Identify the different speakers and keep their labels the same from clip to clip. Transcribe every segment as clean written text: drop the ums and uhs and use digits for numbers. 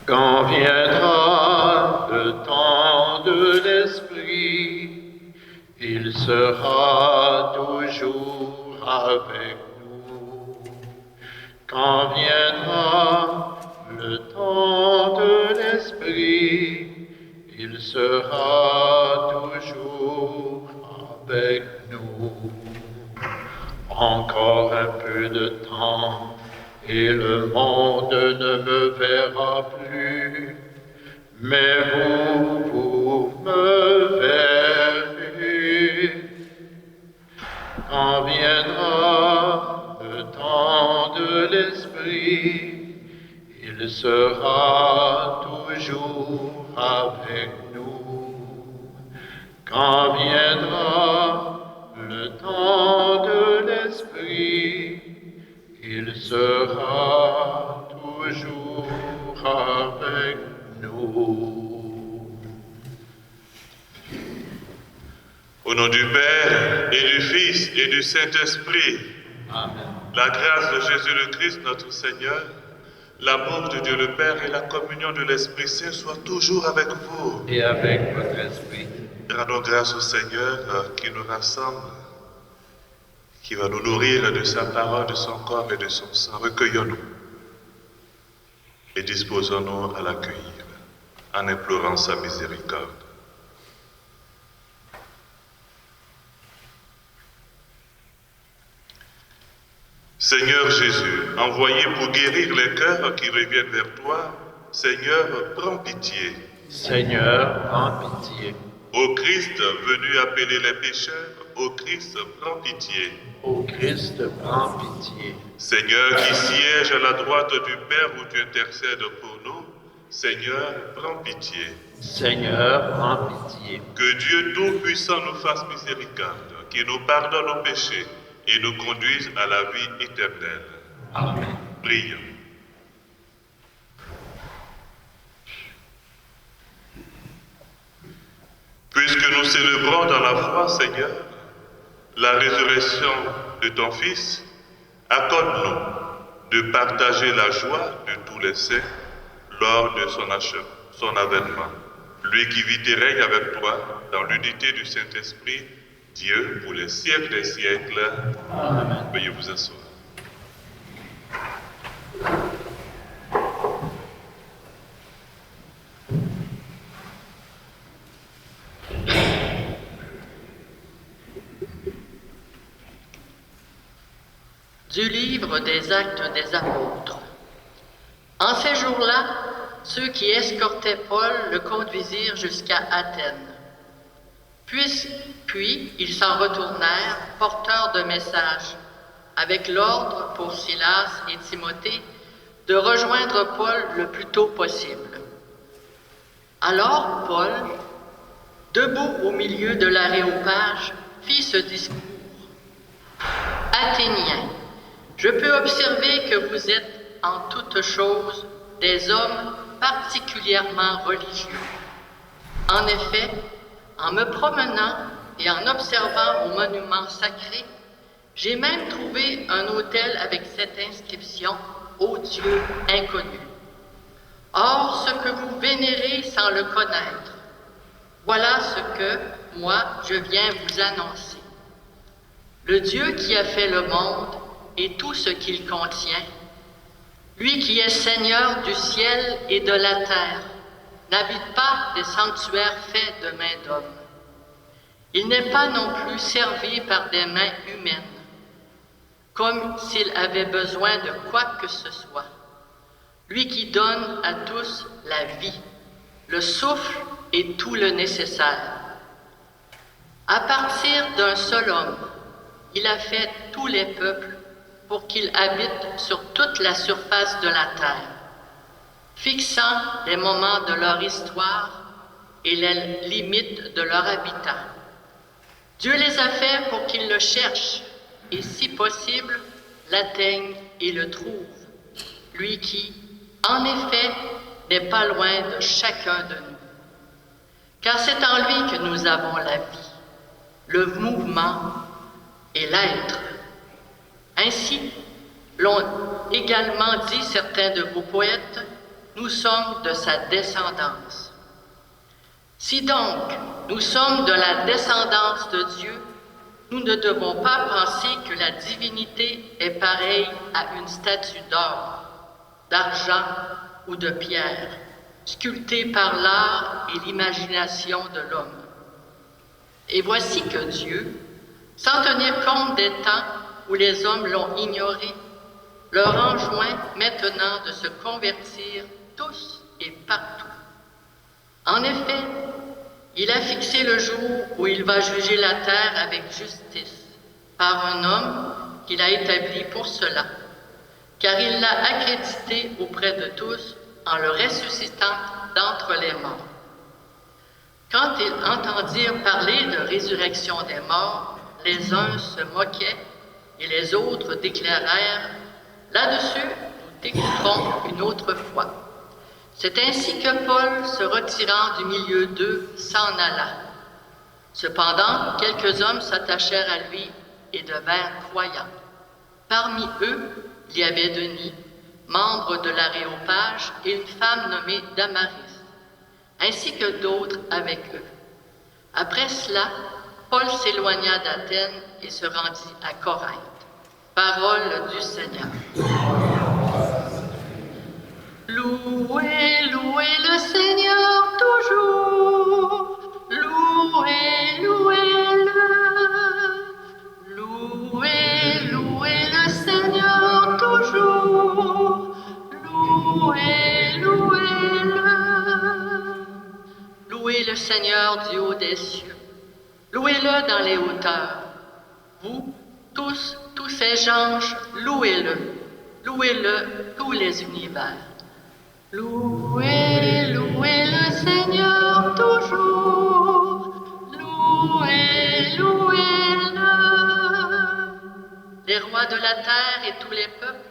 Speaker 1: Quand viendra le temps de l'Esprit, il sera toujours avec nous. Quand viendra le temps de l'Esprit, il sera toujours avec nous. Encore un peu de temps, et le monde ne me verra plus, mais vous me verrez. Quand viendra le temps de l'Esprit, il sera toujours avec nous. Quand viendra le temps de l'Esprit, il sera toujours avec nous.
Speaker 2: Au nom du Père, et du Fils, et du Saint-Esprit,
Speaker 1: Amen.
Speaker 2: la grâce de Jésus le Christ, notre Seigneur, l'amour de Dieu le Père et la communion de l'Esprit Saint soient toujours avec vous.
Speaker 1: Et avec votre esprit.
Speaker 2: Rendons grâce au Seigneur qui nous rassemble, qui va nous nourrir de sa parole, de son corps et de son sang. Recueillons-nous et disposons-nous à l'accueillir en implorant sa miséricorde. Seigneur Jésus, envoyé pour guérir les cœurs qui reviennent vers toi, Seigneur, prends pitié.
Speaker 1: Seigneur, prends pitié.
Speaker 2: Ô Christ, venu appeler les pécheurs, ô Christ, prends pitié.
Speaker 1: Ô Christ, prends pitié.
Speaker 2: Seigneur qui siège à la droite du Père où tu intercèdes pour nous, Seigneur, prends pitié.
Speaker 1: Seigneur, prends pitié.
Speaker 2: Que Dieu Tout-Puissant nous fasse miséricorde, qu'il nous pardonne nos péchés et nous conduise à la vie éternelle.
Speaker 1: Amen.
Speaker 2: Prions. Puisque nous célébrons dans la foi, Seigneur, la résurrection de ton Fils, accorde-nous de partager la joie de tous les saints lors de son avènement. Lui qui vit et règne avec toi dans l'unité du Saint-Esprit, Dieu pour les siècles des siècles.
Speaker 1: Amen.
Speaker 2: Veuillez vous asseoir.
Speaker 3: Du livre des Actes des Apôtres. En ces jours-là, ceux qui escortaient Paul le conduisirent jusqu'à Athènes. Puis ils s'en retournèrent, porteurs de messages, avec l'ordre pour Silas et Timothée de rejoindre Paul le plus tôt possible. Alors Paul, debout au milieu de l'aréopage, fit ce discours. Athéniens, je peux observer que vous êtes en toutes choses des hommes particulièrement religieux. En effet, en me promenant et en observant vos monuments sacrés, j'ai même trouvé un autel avec cette inscription « Ô Dieu inconnu ». Or, ce que vous vénérez sans le connaître, voilà ce que, moi, je viens vous annoncer. Le Dieu qui a fait le monde et tout ce qu'il contient, lui qui est Seigneur du ciel et de la terre, n'habite pas des sanctuaires faits de mains d'hommes. Il n'est pas non plus servi par des mains humaines, comme s'il avait besoin de quoi que ce soit. Lui qui donne à tous la vie, le souffle et tout le nécessaire. À partir d'un seul homme, il a fait tous les peuples pour qu'ils habitent sur toute la surface de la terre, fixant les moments de leur histoire et les limites de leur habitat. Dieu les a faits pour qu'ils le cherchent et, si possible, l'atteignent et le trouvent, lui qui, en effet, n'est pas loin de chacun de nous. Car c'est en lui que nous avons la vie, le mouvement et l'être. Ainsi, l'ont également dit certains de vos poètes, nous sommes de sa descendance. Si donc nous sommes de la descendance de Dieu, nous ne devons pas penser que la divinité est pareille à une statue d'or, d'argent ou de pierre, sculptée par l'art et l'imagination de l'homme. Et voici que Dieu, sans tenir compte des temps où les hommes l'ont ignoré, leur enjoint maintenant de se convertir tous et partout. En effet, il a fixé le jour où il va juger la terre avec justice par un homme qu'il a établi pour cela, car il l'a accrédité auprès de tous en le ressuscitant d'entre les morts. Quand ils entendirent parler de résurrection des morts, les uns se moquaient et les autres déclarèrent « Là-dessus, nous t'écouterons une autre fois. » C'est ainsi que Paul, se retirant du milieu d'eux, s'en alla. Cependant, quelques hommes s'attachèrent à lui et devinrent croyants. Parmi eux, il y avait Denis, membre de l'Aréopage, et une femme nommée Damaris, ainsi que d'autres avec eux. Après cela, Paul s'éloigna d'Athènes et se rendit à Corinthe. Parole du Seigneur. Louez, louez le Seigneur toujours. Louez, louez-le. Louez, louez le Seigneur toujours. Louez, louez-le. Louez le Seigneur du haut des cieux. Louez-le dans les hauteurs. Vous, tous ces anges, louez-le. Louez-le, tous les univers. Louez, louez le Seigneur toujours. Louez, louez-le. Les rois de la terre et tous les peuples,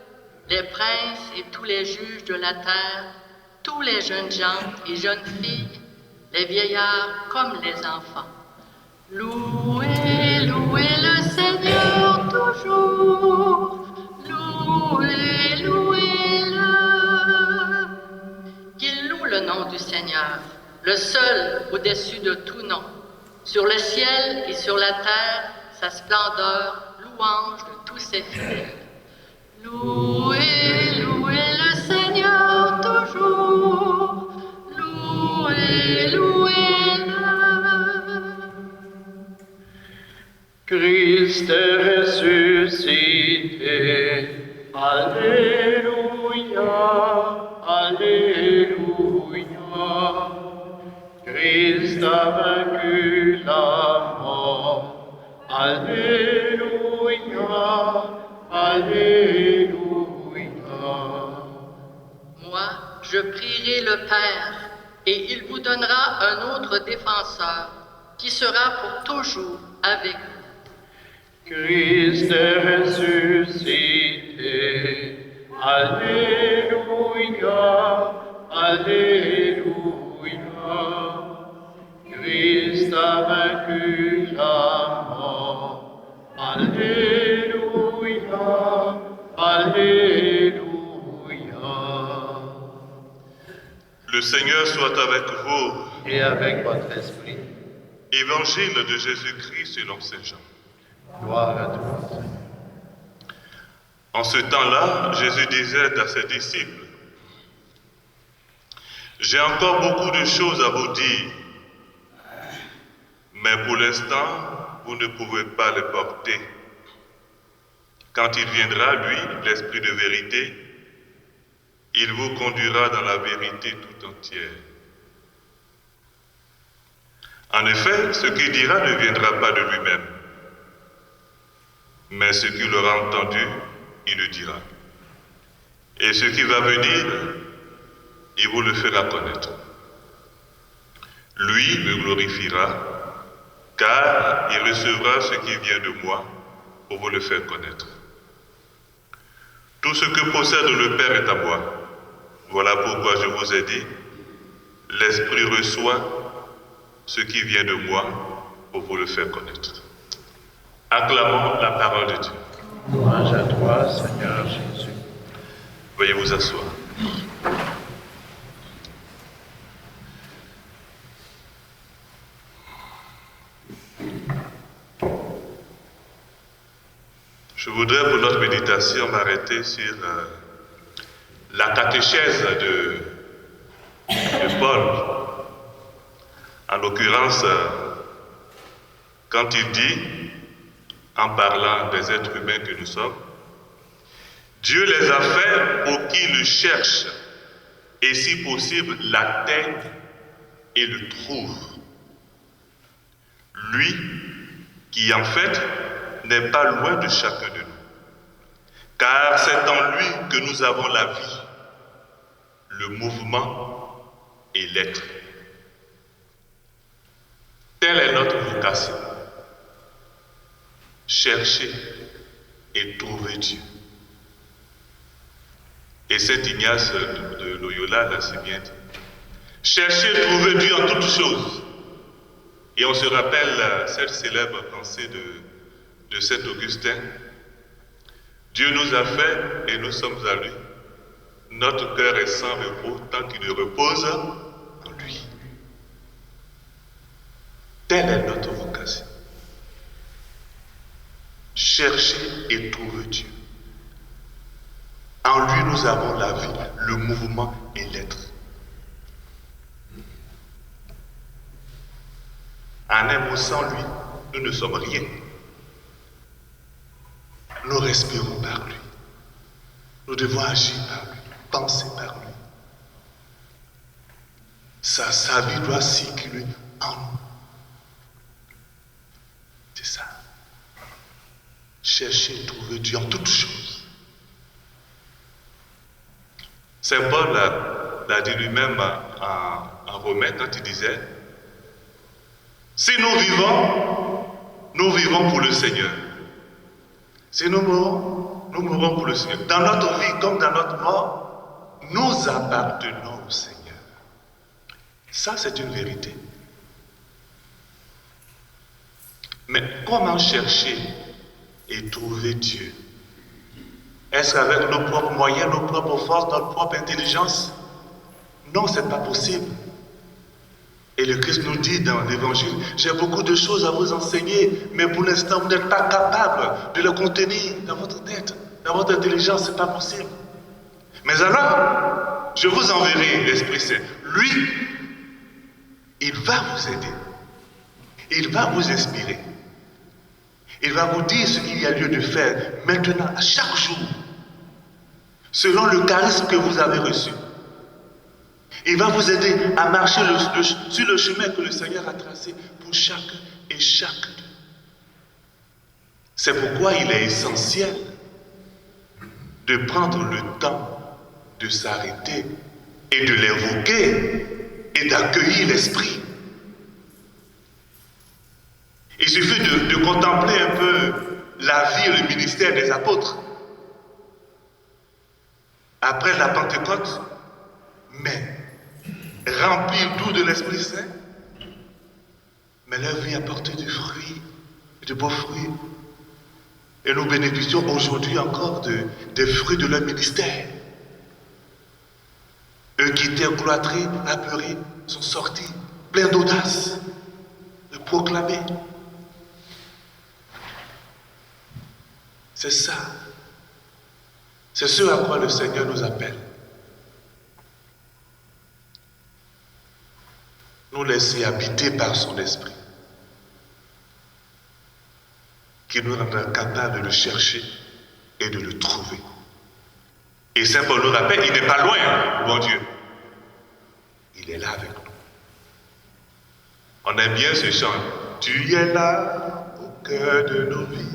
Speaker 3: les princes et tous les juges de la terre, tous les jeunes gens et jeunes filles, les vieillards comme les enfants. Louez, louez le Seigneur toujours. Louez, louez-le. Qu'il loue le nom du Seigneur, le seul au-dessus de tout nom. Sur le ciel et sur la terre, sa splendeur, louange de tous ses fidèles. Louez, louez le Seigneur toujours. Louez, louez-le.
Speaker 1: Christ est ressuscité. Alléluia, Alléluia. Christ a vaincu la mort. Alléluia, Alléluia.
Speaker 3: Moi, je prierai le Père, et il vous donnera un autre défenseur, qui sera pour toujours avec vous.
Speaker 1: Christ est ressuscité. Alléluia, Alléluia. Christ a vaincu la mort. Alléluia, Alléluia.
Speaker 2: Le Seigneur soit avec vous.
Speaker 1: Et avec votre esprit.
Speaker 2: Évangile de Jésus-Christ selon Saint Jean.
Speaker 1: Gloire à toi.
Speaker 2: En ce temps-là, Jésus disait à ses disciples, « J'ai encore beaucoup de choses à vous dire, mais pour l'instant, vous ne pouvez pas les porter. Quand il viendra, lui, l'Esprit de vérité, il vous conduira dans la vérité tout entière. En effet, ce qu'il dira ne viendra pas de lui-même, mais ce qu'il aura entendu, il le dira. Et ce qui va venir, il vous le fera connaître. Lui me glorifiera, car il recevra ce qui vient de moi pour vous le faire connaître. Tout ce que possède le Père est à moi. Voilà pourquoi je vous ai dit, l'Esprit reçoit ce qui vient de moi pour vous le faire connaître. Acclamons la parole de Dieu.
Speaker 1: Louange à toi, Seigneur Jésus.
Speaker 2: Veuillez vous asseoir. Je voudrais pour notre méditation m'arrêter sur la catéchèse de Paul. En l'occurrence, quand il dit, en parlant des êtres humains que nous sommes, Dieu les a faits pour qu'ils le cherchent et si possible l'atteignent et le trouvent. Lui qui en fait n'est pas loin de chacun de nous, car c'est en lui que nous avons la vie, le mouvement et l'être. Telle est notre vocation. Chercher et trouver Dieu. Et saint Ignace de Loyola l'a si bien dit. Chercher et trouver Dieu en toutes choses. Et on se rappelle cette célèbre pensée de saint Augustin. Dieu nous a fait et nous sommes à lui. Notre cœur est sans repos tant qu'il repose en lui. Telle est notre vocation. Chercher et trouver Dieu. En lui, nous avons la vie, le mouvement et l'être. En un mot, sans lui, nous ne sommes rien. Nous respirons par lui. Nous devons agir par lui, penser par lui. Sa vie doit circuler en nous. C'est ça. Chercher et trouver Dieu en toutes choses. Saint Paul l'a dit lui-même en Romains quand il disait, si nous vivons pour le Seigneur. Si nous mourrons pour le Seigneur. Dans notre vie comme dans notre mort, nous appartenons au Seigneur. Ça, c'est une vérité. Mais comment chercher et trouver Dieu? Est-ce qu'avec nos propres moyens, nos propres forces, notre propre intelligence? Non, ce n'est pas possible. Et le Christ nous dit dans l'Évangile, j'ai beaucoup de choses à vous enseigner, mais pour l'instant, vous n'êtes pas capable de le contenir dans votre tête, dans votre intelligence, ce n'est pas possible. Mais alors, je vous enverrai l'Esprit Saint. Lui, il va vous aider. Il va vous inspirer. Il va vous dire ce qu'il y a lieu de faire maintenant, à chaque jour, selon le charisme que vous avez reçu. Il va vous aider à marcher sur le chemin que le Seigneur a tracé pour chacun et chacun. C'est pourquoi il est essentiel de prendre le temps de s'arrêter et de l'invoquer et d'accueillir l'Esprit. Il suffit de contempler un peu la vie et le ministère des apôtres. Après la Pentecôte, mais remplis tout de l'Esprit Saint, mais leur vie a porté du fruit, de beaux fruits. Et nous bénéficions aujourd'hui encore des fruits de leur ministère. Eux qui étaient cloîtrés, apeurés, sont sortis, pleins d'audace, de proclamer. C'est ça. C'est ce à quoi le Seigneur nous appelle. Nous laisser habiter par son esprit, qui nous rendra capables de le chercher et de le trouver. Et Saint Paul nous rappelle, il n'est pas loin, bon Dieu. Il est là avec nous. On aime bien ce chant. Tu es là au cœur de nos vies.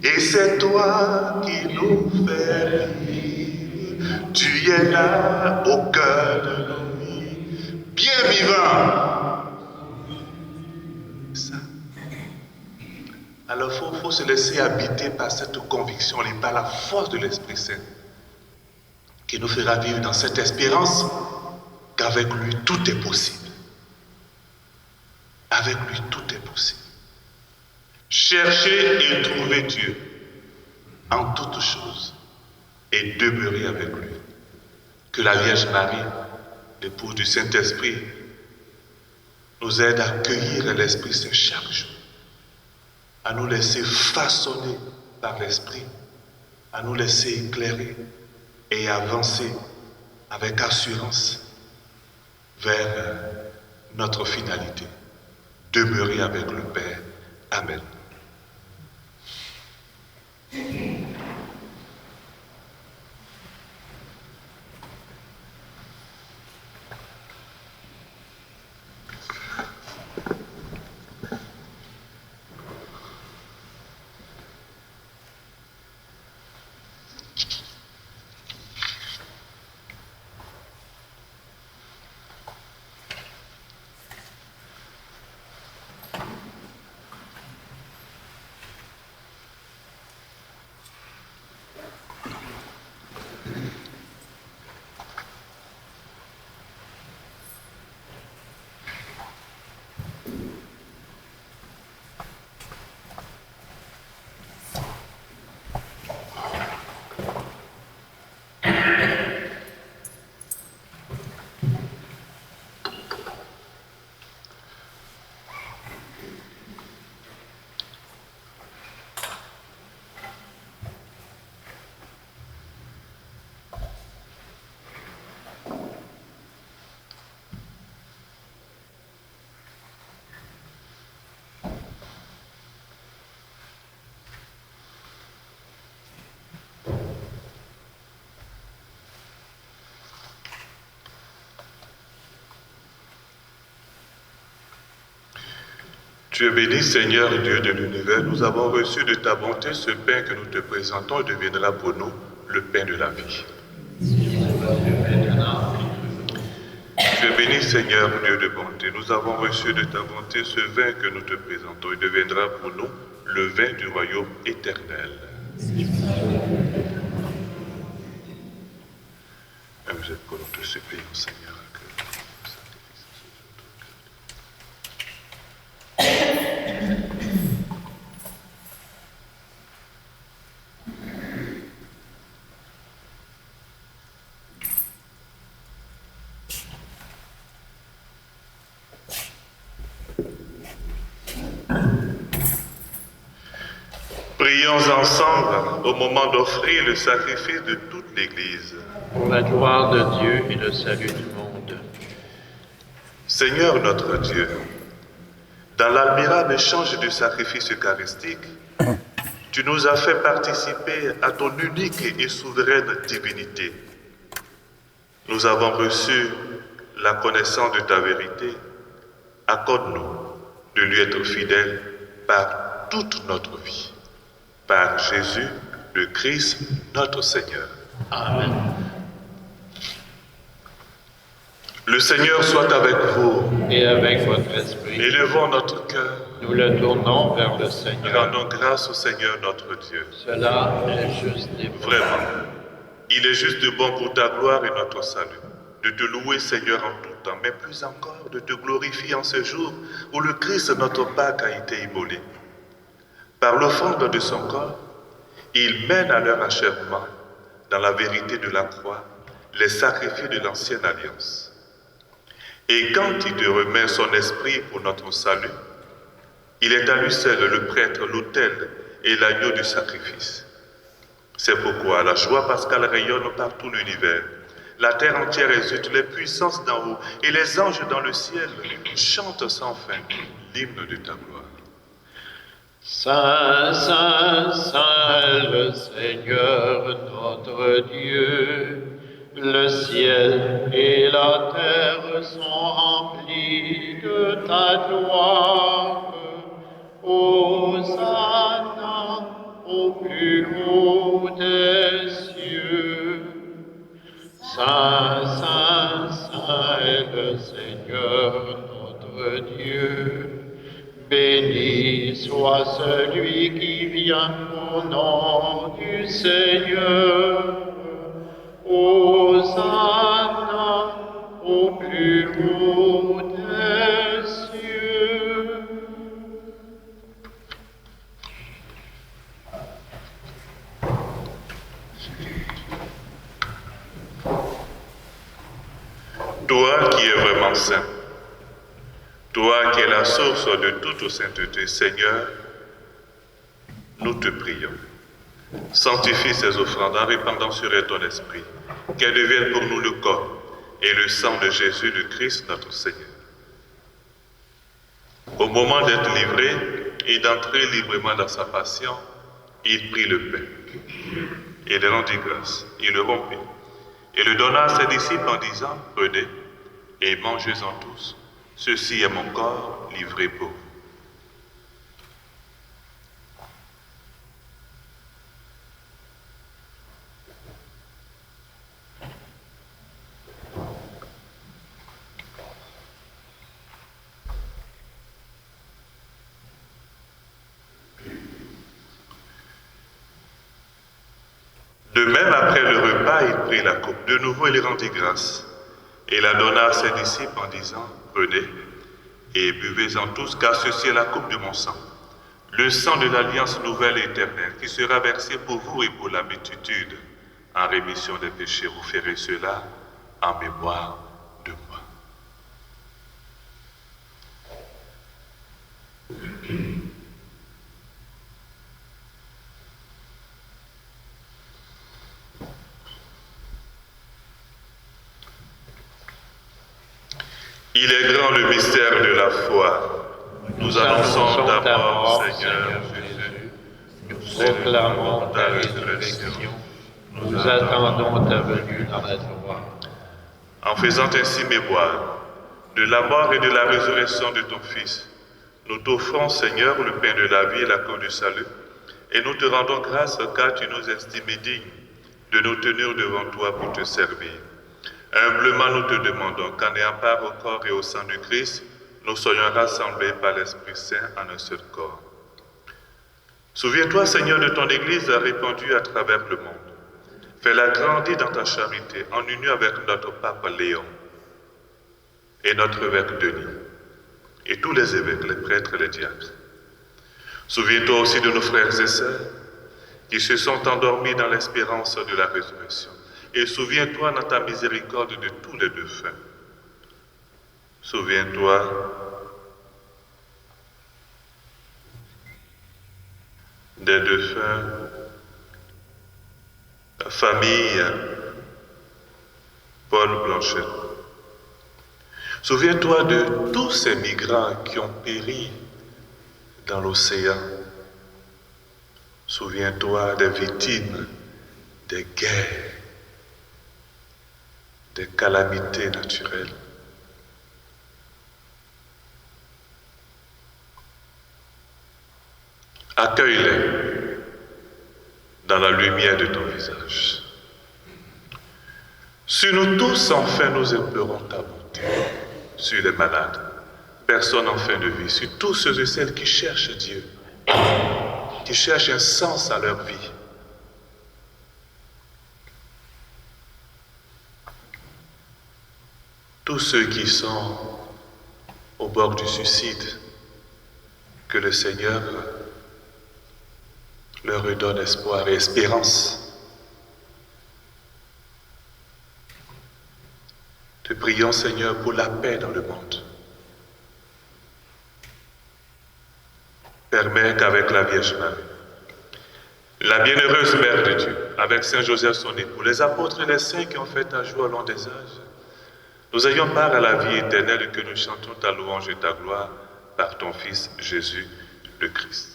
Speaker 2: Et c'est toi qui nous fais vivre. Tu es là au cœur de nos vies, bien vivant. Ça. Alors il faut se laisser habiter par cette conviction et par la force de l'Esprit Saint qui nous fera vivre dans cette espérance qu'avec lui tout est possible. Avec lui tout est possible. Chercher et trouver Dieu en toutes choses et demeurer avec lui. Que la Vierge Marie, l'épouse du Saint-Esprit, nous aide à accueillir l'Esprit Saint chaque jour, à nous laisser façonner par l'Esprit, à nous laisser éclairer et avancer avec assurance vers notre finalité, demeurer avec le Père. Amen. Tu es béni, Seigneur Dieu de l'univers. Nous avons reçu de ta bonté ce pain que nous te présentons et deviendra pour nous le pain de la vie. Tu es béni, Seigneur Dieu de bonté. Nous avons reçu de ta bonté ce vin que nous te présentons et deviendra pour nous le vin du royaume éternel. Et vous êtes pour nous te supplier, Seigneur. Prions ensemble au moment d'offrir le sacrifice de toute l'Église.
Speaker 4: Pour la gloire de Dieu et le salut du monde.
Speaker 2: Seigneur notre Dieu, dans l'admirable échange du sacrifice eucharistique, tu nous as fait participer à ton unique et souveraine divinité. Nous avons reçu la connaissance de ta vérité. Accorde-nous de lui être fidèles par toute notre vie. Par Jésus, le Christ, notre Seigneur.
Speaker 4: Amen.
Speaker 2: Le Seigneur soit avec vous.
Speaker 4: Et avec votre esprit,
Speaker 2: Élevons notre cœur.
Speaker 4: nous le tournons vers le Seigneur.
Speaker 2: Rendons grâce au Seigneur notre Dieu.
Speaker 4: Cela est juste et bon.
Speaker 2: Vraiment, il est juste bon pour ta gloire et notre salut, de te louer, Seigneur, en tout temps, mais plus encore de te glorifier en ce jour où le Christ, notre Pâque, a été immolé. Par l'offrande de son corps, il mène à leur achèvement, dans la vérité de la croix, les sacrifices de l'ancienne alliance. Et quand il te remet son esprit pour notre salut, il est à lui seul le prêtre, l'autel et l'agneau du sacrifice. C'est pourquoi la joie pascale rayonne par tout l'univers. La terre entière exulte, les puissances d'en haut et les anges dans le ciel chantent sans fin l'hymne de ta gloire.
Speaker 4: Saint, Saint, Saint, le Seigneur notre Dieu, le ciel et la terre sont remplis de ta gloire. Hosanna au plus haut des cieux. Saint, Saint, Saint est le Seigneur notre Dieu. Béni soit celui qui vient au nom du Seigneur. Hosanna au plus haut des cieux.
Speaker 2: Toi qui es vraiment saint, toi qui es la source de toute sainteté, Seigneur, nous te prions. Sanctifie ces offrandes en répandant sur elles ton esprit, qu'elles deviennent pour nous le corps et le sang de Jésus le Christ notre Seigneur. Au moment d'être livré et d'entrer librement dans sa passion, il prit le pain et le rendit grâce. Il le rompit et le donna à ses disciples en disant, prenez et mangez-en tous. Ceci est mon corps livré pour vous. De même, après le repas, il prit la coupe. De nouveau, il rendit grâce et la donna à ses disciples en disant, prenez et buvez-en tous, car ceci est la coupe de mon sang, le sang de l'alliance nouvelle et éternelle, qui sera versé pour vous et pour la multitude en rémission des péchés. Vous ferez cela en mémoire de moi. Il est grand le mystère de la foi. Nous annonçons ta mort, Seigneur Jésus.
Speaker 4: Nous proclamons ta résurrection. Nous attendons ta venue dans la gloire.
Speaker 2: En faisant ainsi mémoire de la mort et de la résurrection de ton Fils, nous t'offrons, Seigneur, le pain de la vie et la coupe du salut, et nous te rendons grâce car tu nous estimes dignes de nous tenir devant toi pour te servir. Humblement, nous te demandons qu'en ayant part au corps et au sang du Christ, nous soyons rassemblés par l'Esprit Saint en un seul corps. Souviens-toi, Seigneur, de ton Église répandue à travers le monde. Fais-la grandir dans ta charité, en union avec notre pape Léon et notre évêque Denis, et tous les évêques, les prêtres et les diacres. Souviens-toi aussi de nos frères et sœurs qui se sont endormis dans l'espérance de la résurrection. Et souviens-toi dans ta miséricorde de tous les défunts. Souviens-toi des défunts, la famille Paul Blanchet. Souviens-toi de tous ces migrants qui ont péri dans l'océan. Souviens-toi des victimes des guerres, des calamités naturelles. Accueille-les dans la lumière de ton visage. Sur nous tous, enfin, nous implorons ta bonté. Sur les malades, personnes en fin de vie, sur tous ceux et celles qui cherchent Dieu, qui cherchent un sens à leur vie. Tous ceux qui sont au bord du suicide, que le Seigneur leur redonne espoir et espérance. Te prions, Seigneur, pour la paix dans le monde. Permets qu'avec la Vierge Marie, la bienheureuse Mère de Dieu, avec Saint Joseph son époux, les apôtres et les saints qui ont fait ta joie au long des âges, nous ayons part à la vie éternelle et que nous chantons ta louange et ta gloire par ton Fils Jésus le Christ.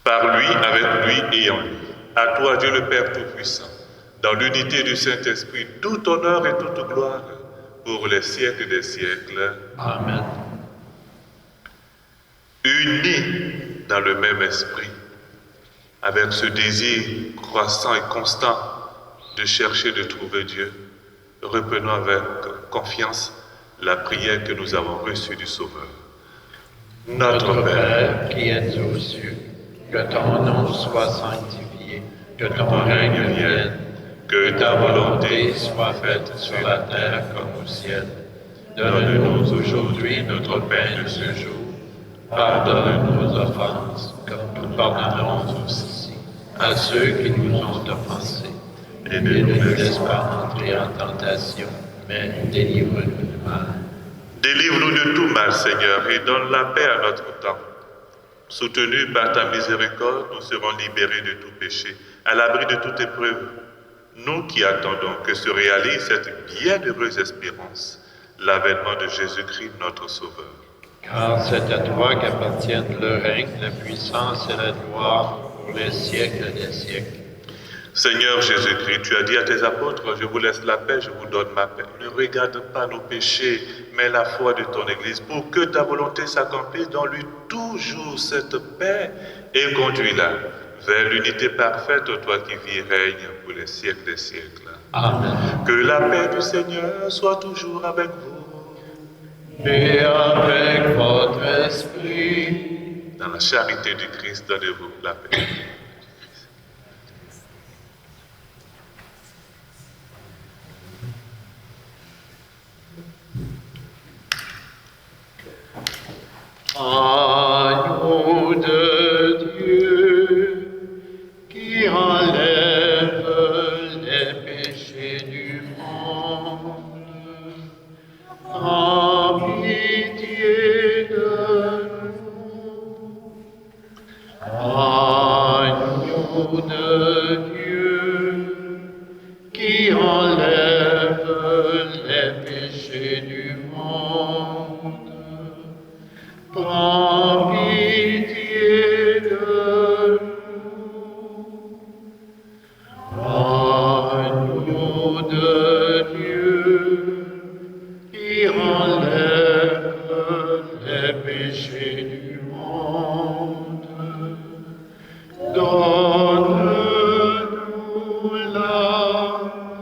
Speaker 2: Par lui, avec lui et en lui, à toi Dieu le Père Tout-Puissant, dans l'unité du Saint-Esprit, tout honneur et toute gloire pour les siècles des siècles.
Speaker 4: Amen.
Speaker 2: Unis dans le même esprit, avec ce désir croissant et constant de chercher de trouver Dieu, reprenons avec confiance la prière que nous avons reçue du Sauveur.
Speaker 4: Notre Père qui es aux cieux, que ton nom soit sanctifié, que ton règne vienne, que ta volonté soit faite sur la terre comme au ciel. Donne-nous aujourd'hui notre pain de ce jour. Pardonne nos offenses, comme nous pardonnons aussi à ceux qui nous ont offensés. Et ne nous laisse pas entrer en tentation, mais délivre-nous du mal.
Speaker 2: Délivre-nous de tout mal, Seigneur, et donne la paix à notre temps. Soutenus par ta miséricorde, nous serons libérés de tout péché, à l'abri de toute épreuve. Nous qui attendons que se réalise cette bienheureuse espérance, l'avènement de Jésus-Christ, notre Sauveur.
Speaker 4: Car c'est à toi qu'appartiennent le règne, la puissance et la gloire pour les siècles des siècles.
Speaker 2: Seigneur Jésus-Christ, tu as dit à tes apôtres, je vous laisse la paix, je vous donne ma paix. Ne regarde pas nos péchés, mais la foi de ton Église, pour que ta volonté s'accomplisse dans lui toujours cette paix, et conduis-la vers l'unité parfaite, toi qui vis et règnes pour les siècles des siècles.
Speaker 4: Amen.
Speaker 2: Que la paix du Seigneur soit toujours avec vous.
Speaker 4: Et avec votre esprit.
Speaker 2: Dans la charité du Christ, donnez-vous la paix.
Speaker 4: Agneau de Dieu, qui enlève les péchés du monde, en pitié de nous. Agneau de Dieu, qui enlève les péchés du monde, prends pitié de nous. Agneau de Dieu, qui enlève les péchés du monde, donne-nous la paix.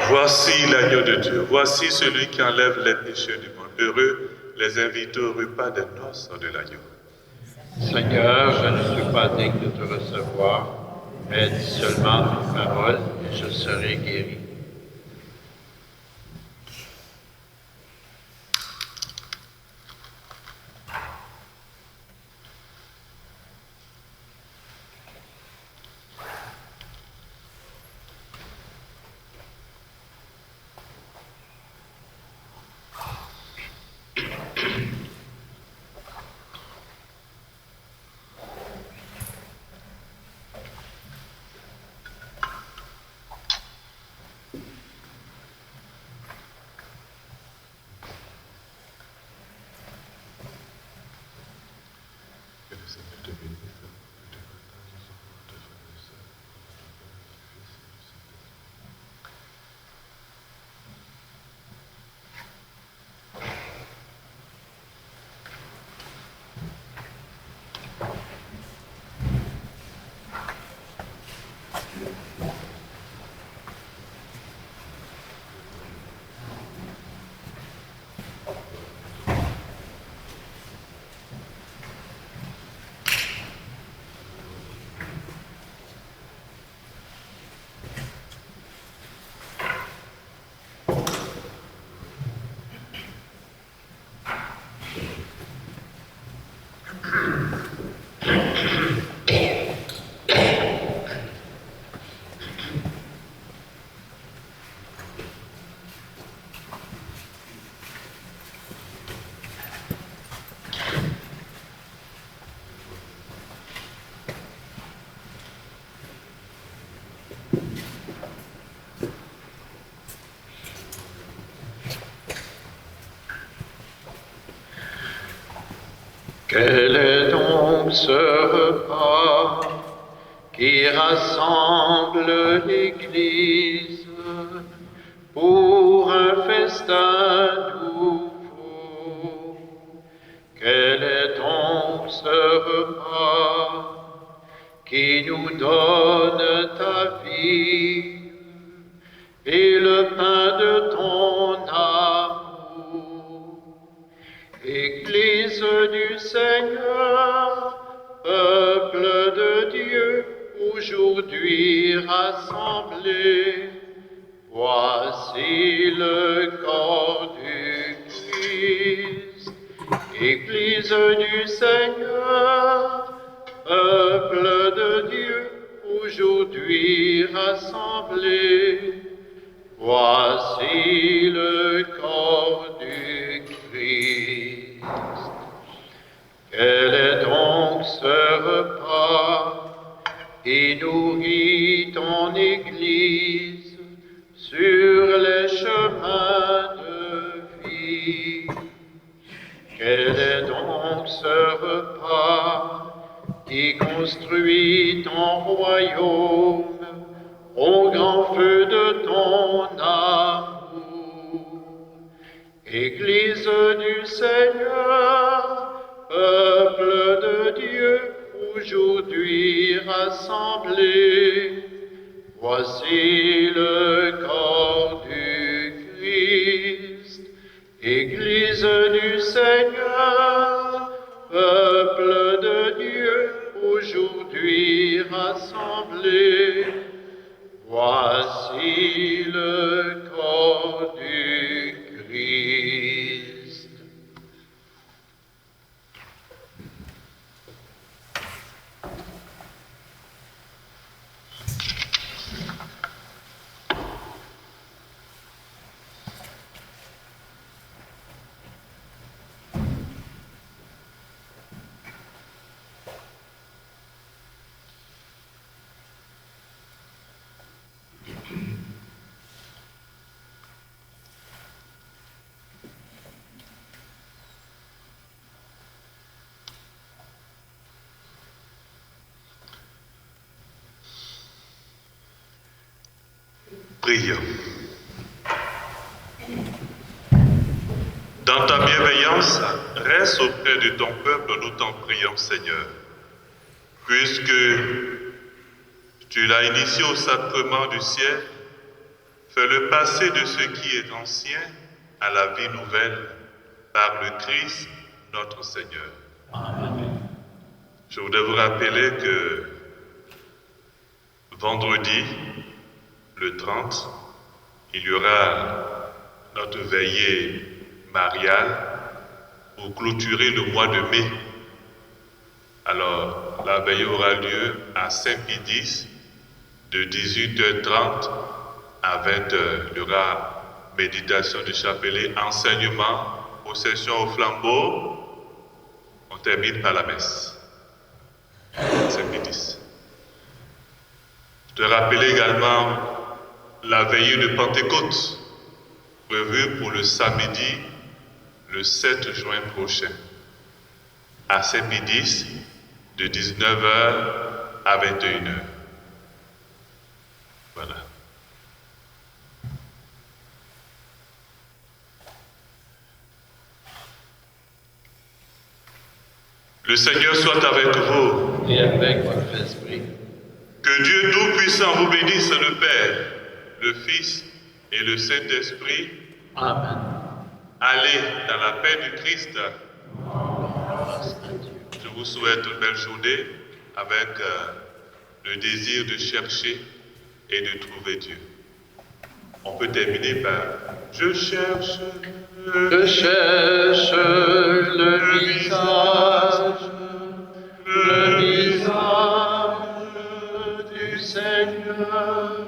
Speaker 2: Voici l'agneau de Dieu, voici celui qui enlève les péchés du monde. Heureux les invités au repas des noces de l'agneau.
Speaker 4: Seigneur, je ne suis pas digne de te recevoir, mais dis seulement une parole et je serai guéri. Quel est donc ce repas qui rassemble l'Église pour un festin nouveau? Quel est donc ce repas qui nous donne ta vie et le pain de ton amour? Église du Seigneur, peuple de Dieu, aujourd'hui rassemblé, voici le corps du Christ. Église du Seigneur, peuple de Dieu,
Speaker 1: aujourd'hui rassemblés. Voici le corps du Christ. Quel est donc ce repas qui nourrit ton Église sur les chemins de vie? Quel est donc ce repas qui construit ton royaume au grand feu de ton amour? Église du Seigneur, peuple de Dieu, aujourd'hui rassemblés, voici le corps du Christ. Église du Seigneur, peuple de Dieu, aujourd'hui rassemblés, voici le corps du Christ.
Speaker 2: Prions. Dans ta bienveillance, reste auprès de ton peuple, nous t'en prions, Seigneur. Puisque tu l'as initié au sacrement du ciel, fais-le passer de ce qui est ancien à la vie nouvelle par le Christ, notre Seigneur.
Speaker 4: Amen.
Speaker 2: Je voudrais vous rappeler que vendredi, le 30, il y aura notre veillée mariale pour clôturer le mois de mai. Alors, la veillée aura lieu à Saint-Pédis de 18h30 à 20h. Il y aura méditation du chapelet, enseignement, procession au flambeau. On termine par la messe. Saint-Pédis. Je te rappelle également la veillée de Pentecôte, prévue pour le samedi, le 7 juin prochain, à Saint-Pédis, de 19h à 21h. Voilà. Le Seigneur soit avec vous.
Speaker 4: Et avec votre esprit.
Speaker 2: Que Dieu Tout-Puissant vous bénisse, le Père, le Fils et le Saint-Esprit.
Speaker 4: Amen.
Speaker 2: Allez dans la paix du Christ. Je vous souhaite une belle journée avec le désir de chercher et de trouver Dieu. On peut terminer par « Je cherche
Speaker 1: Je cherche le visage du Seigneur.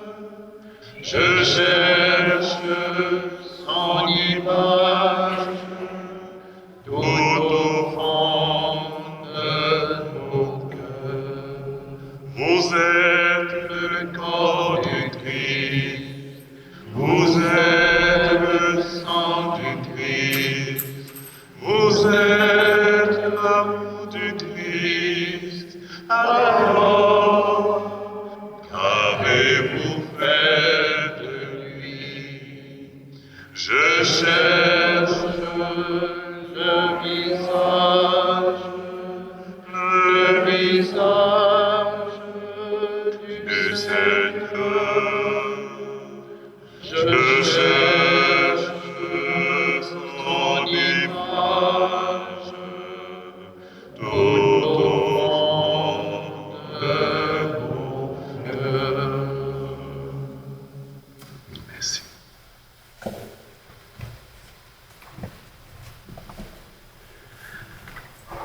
Speaker 1: Je cherche son image tout au fond de mon cœur.
Speaker 2: Vous êtes
Speaker 1: Le corps du Christ, vous êtes le sang du Christ, vous êtes l'amour du Christ. Alors, qu'avez-vous fait de lui? Je cherche le visage du Seigneur. Je cherche son image tout au fond de mon cœur.
Speaker 2: Merci.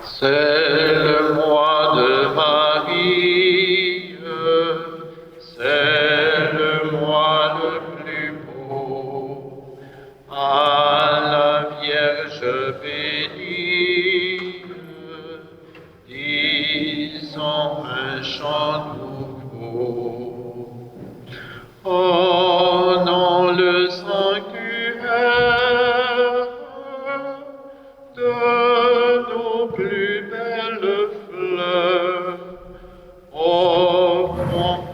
Speaker 1: C'est le mois de Marie,
Speaker 4: à la Vierge bénie, disons un chant nouveau. Oh non, le sanctuaire de nos plus belles fleurs, offrons